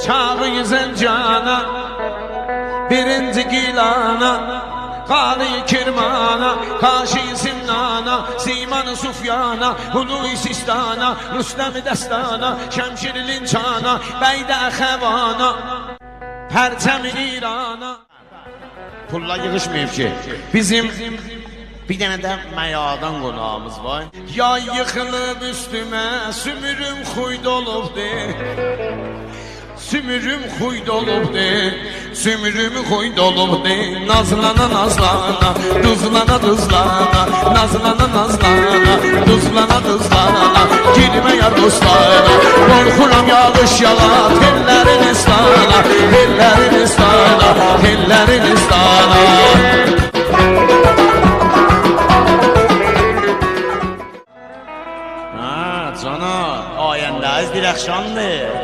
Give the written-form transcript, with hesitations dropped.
Çağı zəncana, birinci qilana, Qali kirmana, Kaşi simnana, Simanı Sufyana, Huluy Sistana, Rüstəm dəstana, Şəmşir linçana, Bəydə xəvana, Pərçəm İrana. Pulla yığışmayıb ki, bizim bir dənə də məyadan qonağımız var. Yay yıxılıb üstümə, sümürüm xuyd olubdu. Sümürüm xuyd olubdu, sümürüm xuyd olubdu. Nazlana nazlana, duzlana duzlana, nazlana nazlana, duzlana duzlana. Girmə ya dostlara, qorxuram yağış yağa, tellərin istana, tellərin istana, tellərin istana. Cana, ayəndə az dirəxşandır.